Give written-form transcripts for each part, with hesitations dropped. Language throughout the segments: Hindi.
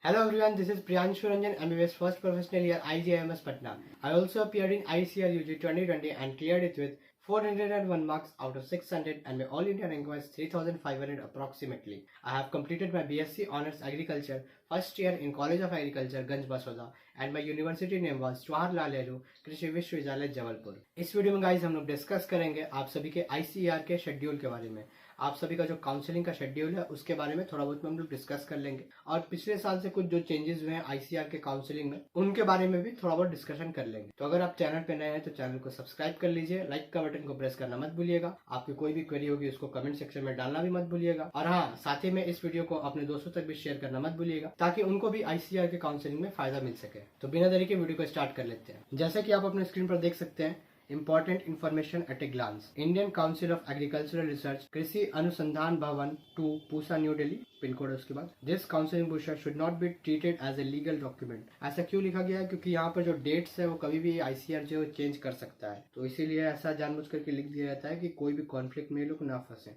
Hello everyone, this is Priyanshu Ranjan, MBBS first professional year IGIMS Patna. I also appeared in ICR UG 2020 and cleared it with 401 marks out of 600 and my all India rank was 3500 approximately. I have completed my BSc Honours Agriculture first year in College of Agriculture Ganj Basoda and my university name was Jawaharlal Nehru कृषि विश्वविद्यालय जबलपुर। इस वीडियो में गाइस हम लोग डिस्कस करेंगे आप सभी के ICAR के शेड्यूल के बारे में। आप सभी का जो काउंसलिंग का शेड्यूल है उसके बारे में थोड़ा बहुत हम लोग डिस्कस कर लेंगे और पिछले साल से कुछ जो चेंजेस हुए हैं ICAR के काउंसलिंग में उनके बारे में भी थोड़ा बहुत डिस्कशन कर लेंगे। तो अगर आप चैनल पे नए हैं तो चैनल को सब्सक्राइब कर लीजिए, लाइक का बटन को प्रेस करना मत भूलिएगा। आपकी कोई भी क्वेरी होगी उसको कमेंट सेक्शन में डालना भी मत भूलिएगा और हाँ, साथ ही में इस वीडियो को अपने दोस्तों तक भी शेयर करना मत भूलिएगा ताकि उनको भी ICAR के काउंसलिंग में फायदा मिल सके। तो बिना देरी के वीडियो को स्टार्ट कर लेते हैं। जैसे कि आप अपने स्क्रीन पर देख सकते हैं, Important information at a glance. Indian Council of Agricultural Research, कृषि अनुसंधान भवन 2, Pusa new Delhi, pin code है उसके बाद। This counseling brochure should not be treated as a legal document. ऐसा क्यों लिखा गया है? क्योंकि यहाँ पर जो डेट्स है वो कभी भी ICAR जो है चेंज कर सकता है, तो इसीलिए ऐसा जानबूझ करके लिख दिया जाता है कि कोई भी कॉन्फ्लिक्ट में लोग ना फंसे।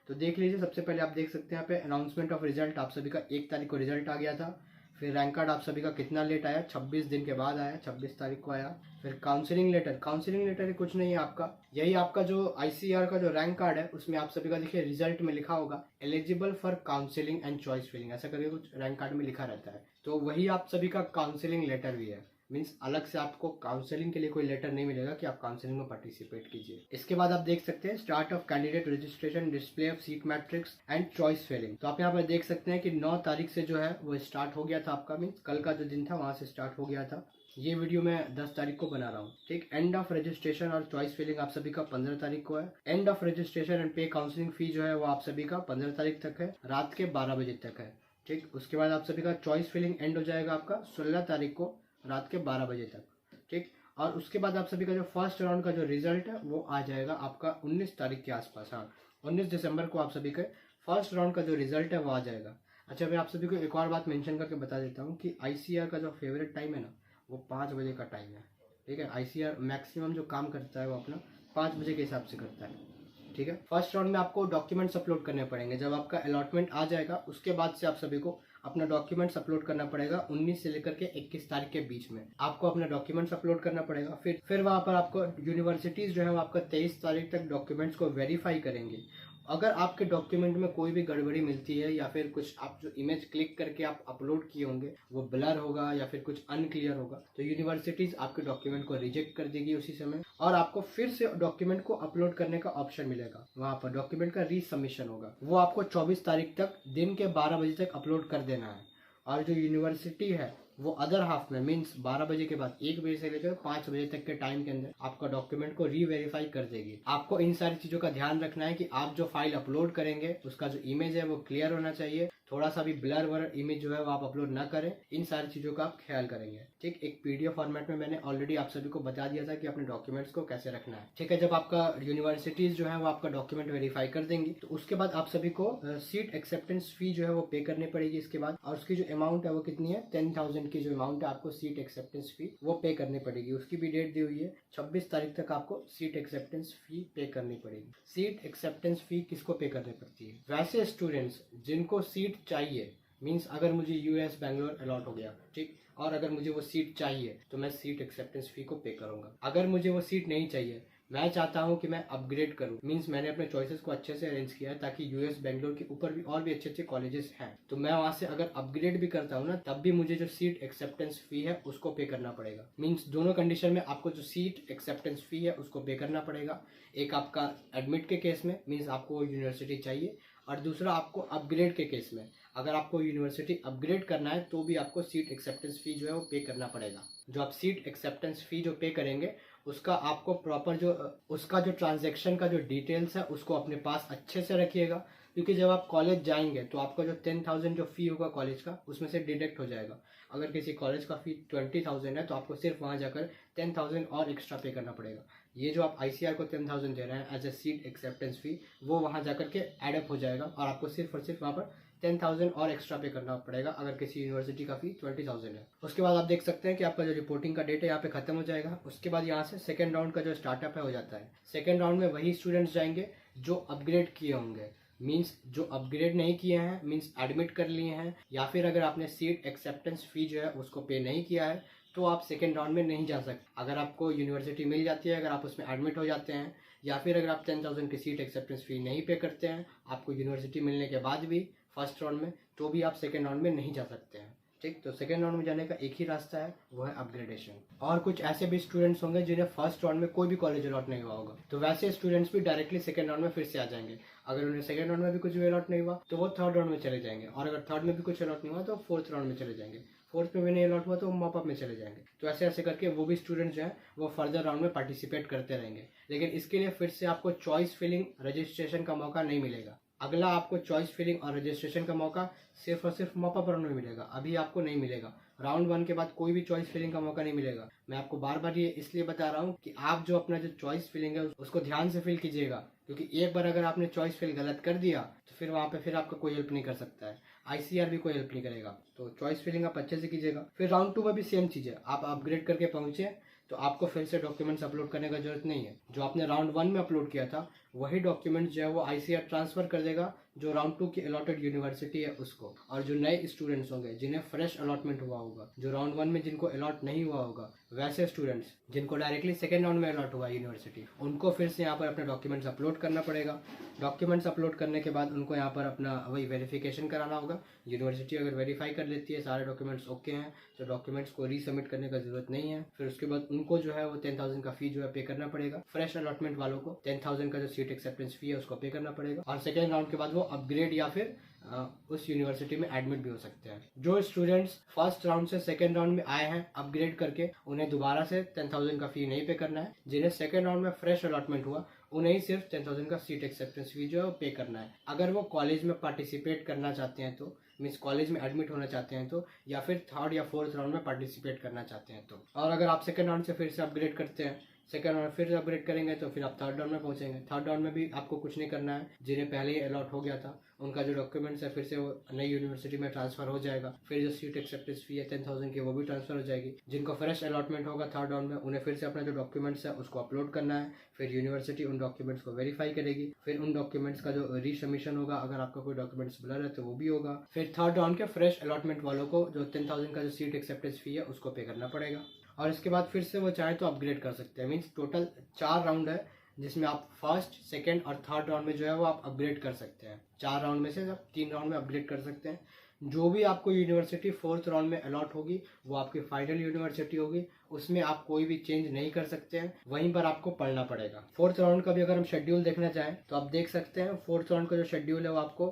तो देख लीजिए, सबसे पहले आप देख सकते हैं यहाँ पे अनाउंसमेंट ऑफ रिजल्ट। आप सभी का 1 तारीख को रिजल्ट आ गया था। फिर रैंक कार्ड आप सभी का कितना लेट आया, 26 दिन के बाद आया, 26 तारीख को आया। फिर काउंसलिंग लेटर कुछ नहीं है आपका, यही आपका जो ICAR का जो रैंक कार्ड है उसमें आप सभी का देखिए रिजल्ट में लिखा होगा eligible for counselling and choice filling, ऐसा करके कुछ रैंक कार्ड में लिखा रहता है। तो वही आप सभी का काउंसलिंग लेटर भी है। मीन्स अलग से आपको काउंसलिंग के लिए कोई लेटर नहीं मिलेगा कि आप काउंसलिंग में पार्टिसिपेट कीजिए। इसके बाद आप देख सकते हैं start of candidate registration, display of seat matrix and choice filling. तो आप यहाँ पर देख सकते हैं कि 9 तारीख से जो है वो स्टार्ट हो गया था आपका, मीन्स कल का जो दिन था वहां से स्टार्ट हो गया था। ये वीडियो मैं 10 तारीख को बना रहा हूँ, ठीक। एंड ऑफ रजिस्ट्रेशन और चॉइस फिलिंग आप सभी का 15 तारीख को है। एंड ऑफ रजिस्ट्रेशन एंड पे काउंसलिंग फी जो है वो आप सभी का 15 तारीख तक है, रात के 12 बजे तक है, ठीक। उसके बाद आप सभी का चॉइस फिलिंग एंड हो जाएगा आपका 16 तारीख को रात के 12 बजे तक, ठीक। और उसके बाद आप सभी का जो फर्स्ट राउंड का जो रिजल्ट है वो आ जाएगा आपका 19 तारीख के आसपास। हाँ, 19 दिसंबर को आप सभी के फर्स्ट राउंड का जो रिजल्ट है वो आ जाएगा। अच्छा, मैं आप सभी को एक और बात मेंशन करके बता देता हूँ कि ICAR का जो फेवरेट टाइम है ना वो 5 बजे का टाइम है, ठीक है। ICAR मैक्सिमम जो काम करता है वो अपना 5 बजे के हिसाब से करता है, ठीक है। फर्स्ट राउंड में आपको डॉक्यूमेंट्स अपलोड करने पड़ेंगे। जब आपका अलॉटमेंट आ जाएगा उसके बाद से आप सभी को अपना डॉक्यूमेंट्स अपलोड करना पड़ेगा। 19 से लेकर के 21 तारीख के बीच में आपको अपना डॉक्यूमेंट्स अपलोड करना पड़ेगा। फिर वहां पर आपको यूनिवर्सिटीज जो है वो आपका 23 तारीख तक डॉक्यूमेंट्स को वेरीफाई करेंगे। अगर आपके डॉक्यूमेंट में कोई भी गड़बड़ी मिलती है या फिर कुछ आप जो इमेज क्लिक करके आप अपलोड किए होंगे वो ब्लर होगा या फिर कुछ अनक्लियर होगा तो यूनिवर्सिटीज आपके डॉक्यूमेंट को रिजेक्ट कर देगी उसी समय और आपको फिर से डॉक्यूमेंट को अपलोड करने का ऑप्शन मिलेगा। वहां पर डॉक्यूमेंट का रीसबमिशन होगा, वो आपको 24 तारीख तक दिन के 12 बजे तक अपलोड कर देना है। और जो यूनिवर्सिटी है वो अदर हाफ में मीन्स 12 बजे के बाद 1 बजे से लेकर 5 बजे तक के टाइम के अंदर आपका डॉक्यूमेंट को रीवेरीफाई कर देगी। आपको इन सारी चीजों का ध्यान रखना है कि आप जो फाइल अपलोड करेंगे उसका जो इमेज है वो क्लियर होना चाहिए, थोड़ा सा भी ब्लर वलर इमेज जो है वो आप अपलोड ना करें। इन सारी चीजों का आप ख्याल करेंगे, ठीक। एक PDF फॉर्मेट में मैंने ऑलरेडी आप सभी को बता दिया था कि अपने डॉक्यूमेंट्स को कैसे रखना है, ठीक है। जब आपका यूनिवर्सिटीज जो है वो आपका डॉक्यूमेंट वेरीफाई कर देंगी तो उसके बाद आप सभी को सीट एक्सेप्टेंस फी जो है वो पे करनी पड़ेगी इसके बाद। और उसकी जो अमाउंट है वो कितनी है, 10,000 की जो अमाउंट है आपको सीट एक्सेप्टेंस फी वो पे करनी पड़ेगी। उसकी भी डेट दी हुई है, 26 तारीख तक आपको सीट एक्सेप्टेंस फी पे करनी पड़ेगी। सीट एक्सेप्टेंस फी किसको पे करनी पड़ती है? वैसे स्टूडेंट्स जिनको सीट चाहिए, मीन्स अगर मुझे US बैंगलोर अलॉट हो गया, ठीक, और अगर मुझे वो सीट चाहिए तो मैं सीट एक्सेप्टेंस फी को पे करूंगा। अगर मुझे वो सीट नहीं चाहिए, मैं चाहता हूं कि मैं अपग्रेड करूं, मींस मैंने अपने चॉइसेस को अच्छे से अरेंज किया है ताकि US बैंगलोर के ऊपर भी और भी अच्छे अच्छे कॉलेजेस हैं, तो मैं वहां से अगर अपग्रेड भी करता हूं ना तब भी मुझे जो सीट एक्सेप्टेंस फी है उसको पे करना पड़ेगा। मींस दोनों कंडीशन में आपको जो सीट एक्सेप्टेंस फी है उसको पे करना पड़ेगा। एक आपका एडमिट के केस में मीन्स आपको यूनिवर्सिटी चाहिए, और दूसरा आपको अपग्रेड के केस में अगर आपको यूनिवर्सिटी अपग्रेड करना है तो भी आपको सीट एक्सेप्टेंस फी जो है वो पे करना पड़ेगा। जो आप सीट एक्सेप्टेंस फी जो पे करेंगे उसका आपको प्रॉपर जो उसका जो ट्रांजैक्शन का जो डिटेल्स है उसको अपने पास अच्छे से रखिएगा, क्योंकि जब आप कॉलेज जाएंगे तो आपका जो 10,000 जो फी होगा कॉलेज का उसमें से डिडक्ट हो जाएगा। अगर किसी कॉलेज का फी 20,000 है तो आपको सिर्फ वहां जाकर 10,000 और एक्स्ट्रा पे करना पड़ेगा। ये जो आप ICAR को 10,000 दे रहे हैं एज ए सीट एक्सेप्टेंस फी वो वहां जाकर के एडअप हो जाएगा और आपको सिर्फ और सिर्फ वहां पर 10,000 और एक्स्ट्रा पे करना पड़ेगा अगर किसी यूनिवर्सिटी का फी 20,000 है। उसके बाद आप देख सकते हैं कि आपका जो रिपोर्टिंग का डेट है यहाँ पे खत्म हो जाएगा। उसके बाद यहाँ से सेकंड राउंड का जो स्टार्टअप है हो जाता है। सेकंड राउंड में वही स्टूडेंट्स जाएंगे जो अपग्रेड किए होंगे, मीन्स जो अपग्रेड नहीं किए हैं, मीन्स एडमिट कर लिए हैं, या फिर अगर आपने सीट एक्सेप्टेंस फी जो है उसको पे नहीं किया है तो आप सेकेंड राउंड में नहीं जा सकते। अगर आपको यूनिवर्सिटी मिल जाती है, अगर आप उसमें एडमिट हो जाते हैं, या फिर अगर आप 10,000 की सीट एक्सेप्टेंस फी नहीं पे करते हैं आपको यूनिवर्सिटी मिलने के बाद भी फर्स्ट राउंड में, तो भी आप सेकेंड राउंड में नहीं जा सकते हैं। ठीक, तो सेकेंड राउंड में जाने का एक ही रास्ता है, वो है अपग्रेडेशन। और कुछ ऐसे भी स्टूडेंट्स होंगे जिन्हें फर्स्ट राउंड में कोई भी कॉलेज अलॉट नहीं हुआ होगा, तो वैसे स्टूडेंट्स भी डायरेक्टली सेकेंड राउंड में फिर से आ जाएंगे। अगर उन्हें सेकेंड राउंड में भी कुछ भी अलॉट नहीं हुआ तो वो थर्ड राउंड में चले जाएंगे, और अगर थर्ड में भी कुछ अलॉट नहीं हुआ तो फोर्थ राउंड में चले जाएंगे, फोर्थ में भी नहीं अलॉट हुआ तो वो मॉप अप में चले जाएंगे। तो ऐसे ऐसे करके वो भी स्टूडेंट्स जो हैं वो फर्दर राउंड में पार्टिसिपेट करते रहेंगे। लेकिन इसके लिए फिर से आपको चॉइस फिलिंग रजिस्ट्रेशन का मौका नहीं मिलेगा। अगला आपको चॉइस फिलिंग और रजिस्ट्रेशन का मौका सिर्फ और सिर्फ मॉप अप राउंड में मिलेगा, अभी आपको नहीं मिलेगा। राउंड 1 के बाद कोई भी चॉइस फिलिंग का मौका नहीं मिलेगा। मैं आपको बार बार ये इसलिए बता रहा हूँ कि आप जो अपना जो चॉइस फिलिंग है उसको ध्यान से फिल कीजिएगा, क्योंकि एक बार अगर आपने चॉइस फिल गलत कर दिया तो फिर वहाँ पे फिर आपका कोई हेल्प नहीं कर सकता है, ICR भी कोई हेल्प नहीं करेगा। तो चॉइस फिलिंग आप अच्छे से कीजिएगा। फिर राउंड 2 में भी सेम चीज़ है, आप अपग्रेड करके पहुंचे तो आपको फिर से डॉक्यूमेंट्स अपलोड करने का जरूरत नहीं है। जो आपने राउंड 1 में अपलोड किया था वही डॉक्यूमेंट जो है वो ICR ट्रांसफर कर देगा जो राउंड 2 की अलॉटेड यूनिवर्सिटी है उसको। और जो नए स्टूडेंट्स होंगे जिन्हें फ्रेश अलॉटमेंट हुआ होगा, जो राउंड 1 में जिनको अलॉट नहीं हुआ होगा, वैसे स्टूडेंट्स जिनको डायरेक्टली सेकेंड राउंड में अलॉट हुआ यूनिवर्सिटी, उनको फिर से यहाँ पर अपने डॉक्यूमेंट्स अपलोड करना पड़ेगा। डॉक्यूमेंट्स अपलोड करने के बाद उनको यहाँ पर अपना वही वेरिफिकेशन कराना होगा। यूनिवर्सिटी अगर वेरीफाई कर लेती है सारे डॉक्यूमेंट्स ओके हैं तो डॉक्यूमेंट्स को रीसबमिट करने का जरूरत नहीं है। फिर उसके बाद उनको जो है वो 10,000 का फी जो है पे करना पड़ेगा। फ्रेश अलॉटमेंट वालों को 10,000 का जो सीट एक्सेप्टेंस फी है उसको पे करना पड़ेगा, और सेकेंड राउंड के बाद वो अपग्रेड या फिर उस यूनिवर्सिटी में एडमिट भी हो सकते हैं। जो स्टूडेंट्स फर्स्ट राउंड से सेकेंड राउंड में आए हैं अपग्रेड करके, उन्हें दोबारा से 10,000 का फी नहीं पे करना है। जिन्हें सेकेंड राउंड में फ्रेश अलॉटमेंट हुआ उन्हें ही सिर्फ 10,000 का सीट एक्सेप्टेंस फी जो है वो पे करना है। अगर वो कॉलेज में पार्टिसिपेट करना चाहते हैं तो, मीन्स कॉलेज में एडमिट होना चाहते हैं तो, या फिर थर्ड या फोर्थ राउंड में पार्टिसिपेट करना चाहते हैं तो। और अगर आप सेकेंड राउंड से फिर से अपग्रेड करते हैं, सेकंड राउंड फिर अपग्रेड करेंगे तो फिर आप थर्ड राउंड में पहुंचेंगे। थर्ड राउंड में भी आपको कुछ नहीं करना है। जिन्हें पहले ही अलॉट हो गया था उनका जो डॉक्यूमेंट्स है फिर से वो नई यूनिवर्सिटी में ट्रांसफर हो जाएगा। फिर जो सीट एक्सेप्टेंस फी है 10,000 की वो भी ट्रांसफर हो जाएगी। जिनको फ्रेश अलॉटमेंट होगा थर्ड राउंड में उन्हें फिर से अपना जो डॉक्यूमेंट्स है उसको अपलोड करना है। फिर यूनिवर्सिटी उन डॉक्यूमेंट्स को वेरीफाई करेगी। फिर उन डॉक्यूमेंट्स का जो रीसबमिशन होगा, अगर आपका कोई डॉक्यूमेंट्स ब्लर है तो वो भी होगा। फिर थर्ड राउंड के फ्रेश अलॉटमेंट वालों को जो 10,000 का जो सीट एक्सेप्टेंस फी है उसको पे करना पड़ेगा। और इसके बाद फिर से वो चाहे तो अपग्रेड कर सकते हैं। मीन्स टोटल 4 राउंड है जिसमें आप फर्स्ट, सेकंड और थर्ड राउंड में जो है वो आप अपग्रेड कर सकते हैं। 4 राउंड में से आप 3 राउंड में अपग्रेड कर सकते हैं। जो भी आपको यूनिवर्सिटी फोर्थ राउंड में अलॉट होगी वो आपकी फाइनल यूनिवर्सिटी होगी, उसमें आप कोई भी चेंज नहीं कर सकते हैं, वहीं पर आपको पढ़ना पड़ेगा। फोर्थ राउंड का भी अगर हम शेड्यूल देखना चाहें तो आप देख सकते हैं। फोर्थ राउंड का जो शेड्यूल है वो आपको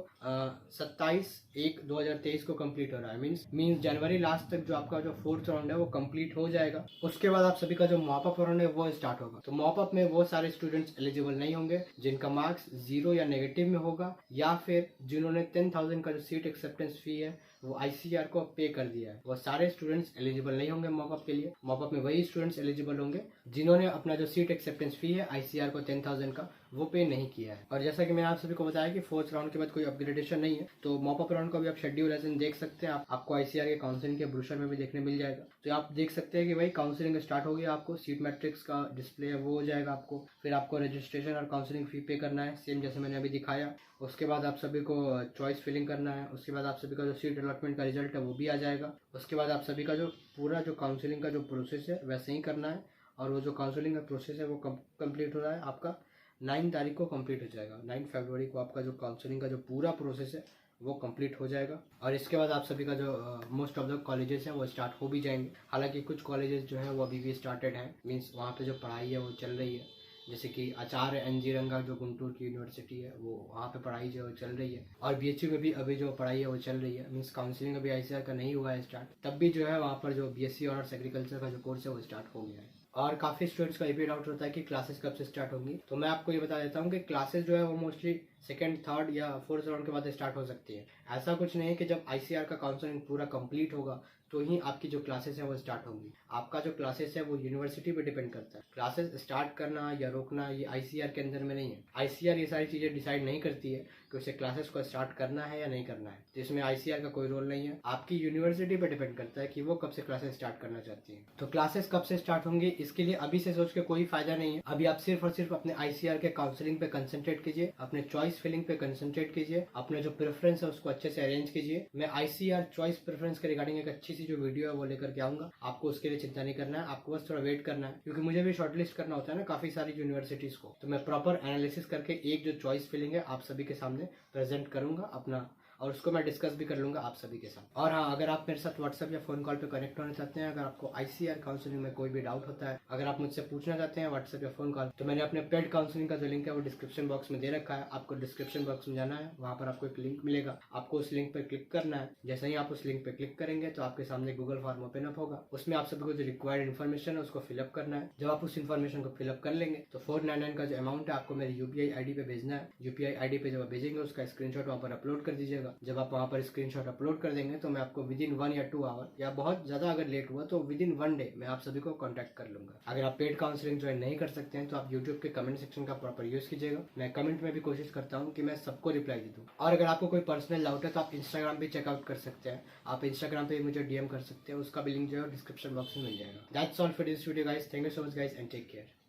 27/1/2023 को कंप्लीट हो रहा है। मीन्स जनवरी लास्ट तक जो आपका जो फोर्थ राउंड है वो कंप्लीट हो जाएगा। उसके बाद आप सभी का जो मॉप अप राउंड है वो स्टार्ट होगा। तो मॉप अप में वो सारे स्टूडेंट्स एलिजिबल नहीं होंगे जिनका मार्क्स 0 या नेगेटिव में होगा, या फिर जिन्होंने 10,000 का जो सीट एक्सेप्टेंस फी है वो ICR को पे कर दिया है। वो सारे स्टूडेंट्स एलिजिबल नहीं होंगे मॉपअप के लिए। मॉपअप में वही स्टूडेंट्स एलिजिबल होंगे जिन्होंने अपना जो सीट एक्सेप्टेंस फी है ICR को 10,000 का वो पे नहीं किया है। और जैसा कि मैंने आप सभी को बताया कि फोर्थ राउंड के बाद कोई अपग्रेडेशन नहीं है, तो मॉपअप राउंड का भी आप शेड्यूल ऐसे देख सकते हैं। आपको ICR के काउंसलिंग के ब्रोशर में भी देखने मिल जाएगा। तो आप देख सकते हैं कि भाई काउंसलिंग स्टार्ट हो गया, आपको सीट मैट्रिक्स का डिस्प्ले है वो हो जाएगा आपको। फिर आपको रजिस्ट्रेशन और काउंसलिंग फी पे करना है, सेम जैसे मैंने अभी दिखाया। उसके बाद आप सभी को चॉइस फिलिंग करना है। उसके बाद आप सभी का जो सीट अलॉटमेंट का रिजल्ट है वो भी आ जाएगा। उसके बाद आप सभी का जो पूरा जो काउंसलिंग का जो प्रोसेस है वैसे ही करना है। और वो जो काउंसलिंग का प्रोसेस है वो कंप्लीट हो रहा है, आपका 9 तारीख को कंप्लीट हो जाएगा। 9 फरवरी को आपका जो काउंसलिंग का जो पूरा प्रोसेस है वो कंप्लीट हो जाएगा। और इसके बाद आप सभी का जो मोस्ट ऑफ द कॉलेजेस है वो स्टार्ट हो भी जाएंगे। हालांकि कुछ कॉलेजेस जो है वो अभी भी स्टार्टेड हैं, मीन्स वहाँ पे जो पढ़ाई है वो चल रही है। जैसे कि आचार्य NG रंगा जो गुंटूर की यूनिवर्सिटी है वो वहाँ पे पढ़ाई जो है चल रही है। और BHU में भी अभी जो पढ़ाई है वो चल रही है। मीन्स काउंसलिंग अभी ICR का नहीं हुआ है स्टार्ट, तब भी जो है वहाँ पर जो BSc ऑनर्स एग्रीकल्चर का जो कोर्स है वो स्टार्ट हो गया है। और काफ़ी स्टूडेंट्स का ये भी डाउट होता है कि क्लासेस कब से स्टार्ट होंगी। तो मैं आपको ये बता देता हूँ कि क्लासेस जो है वो मोस्टली सेकंड, थर्ड या फोर्थ राउंड के बाद स्टार्ट हो सकती है। ऐसा कुछ नहीं है कि जब ICR का काउंसलिंग पूरा कंप्लीट होगा तो ही आपकी जो क्लासेस है वो स्टार्ट होंगी। आपका जो क्लासेस है वो यूनिवर्सिटी पे डिपेंड करता है। क्लासेस स्टार्ट करना या रोकना ये ICR के अंदर में नहीं है। ICR ये सारी चीज़ें डिसाइड नहीं करती है कि उसे क्लासेस को स्टार्ट करना है या नहीं करना है, तो इसमें ICR का कोई रोल नहीं है। आपकी यूनिवर्सिटी पे डिपेंड करता है कि वो कब से क्लासेस स्टार्ट करना चाहती है। तो क्लासेस कब से स्टार्ट होंगी इसके लिए अभी से सोच के कोई फायदा नहीं है। अभी आप सिर्फ और सिर्फ अपने ICR के काउंसलिंग पे कंसंट्रेट कीजिए, अपने चॉइस चॉइस फिलिंग पे कंसंट्रेट कीजिए, अपने जो प्रेफरेंस है उसको अच्छे से अरेंज कीजिए। मैं ICAR चॉइस प्रेफरेंस के रिगार्डिंग एक अच्छी सी जो वीडियो है वो लेकर के आऊंगा, आपको उसके लिए चिंता नहीं करना है, आपको बस थोड़ा वेट करना है, क्योंकि मुझे भी शॉर्टलिस्ट करना होता है ना काफी सारी यूनिवर्सिटीज को, तो मैं प्रॉपर एनालिसिस करके एक जो चॉइस फिलिंग है आप सभी के सामने प्रेजेंट करूंगा अपना, और उसको मैं डिस्कस भी कर लूंगा आप सभी के साथ। और हाँ, अगर आप मेरे साथ व्हाट्सएप या फोन कॉल पे कनेक्ट होना चाहते हैं, अगर आपको ICAR काउंसलिंग में कोई भी डाउट होता है, अगर आप मुझसे पूछना चाहते हैं व्हाट्सएप या फोन कॉल, तो मैंने अपने पेड काउंसलिंग का जो लिंक है वो डिस्क्रिप्शन बॉक्स में दे रखा है। आपको डिस्क्रिप्शन बॉक्स में जाना है, वहाँ पर आपको एक लिंक मिलेगा, आपको उस लिंक पर क्लिक करना है। जैसे ही आप उस लिंक पर क्लिक करेंगे तो आपके सामने गूगल फॉर्म ओपन अप होगा, उसमें आप सभी को जो रिक्वायर्ड इन्फॉर्मेशन है उसको फिलअप करना है। जब आप उस इन्फॉर्मेशन को फिलअप कर लेंगे तो 499 का जो अमाउंट है आपको मेरी UPI ID पे भेजना है। UPI ID पे जब आप भेजेंगे उसका स्क्रीनशॉट वहाँ पर अपलोड कर दीजिएगा। जब आप वहाँ पर स्क्रीनशॉट अपलोड कर देंगे तो मैं आपको विद इन 1 या 2 आवर, या बहुत ज्यादा अगर लेट हुआ तो विद इन 1 डे मैं आप सभी को कांटेक्ट कर लूंगा। अगर आप पेड काउंसलिंग ज्वाइन नहीं कर सकते हैं तो आप यूट्यूब के कमेंट सेक्शन का प्रॉपर यूज कीजिएगा। मैं कमेंट में भी कोशिश करता हूँ कि मैं सबको रिप्लाई दे दूँ। और अगर आपको कोई पर्सनल डाउट है तो आप इंस्टाग्राम पे चेकआउट कर सकते हैं, आप इंस्टाग्राम पे मुझे DM कर सकते हैं, उसका भी लिंक जो है डिस्क्रिप्शन बॉक्स में मिल जाएगा। That's all for this video guys, thank you so much guys and take care.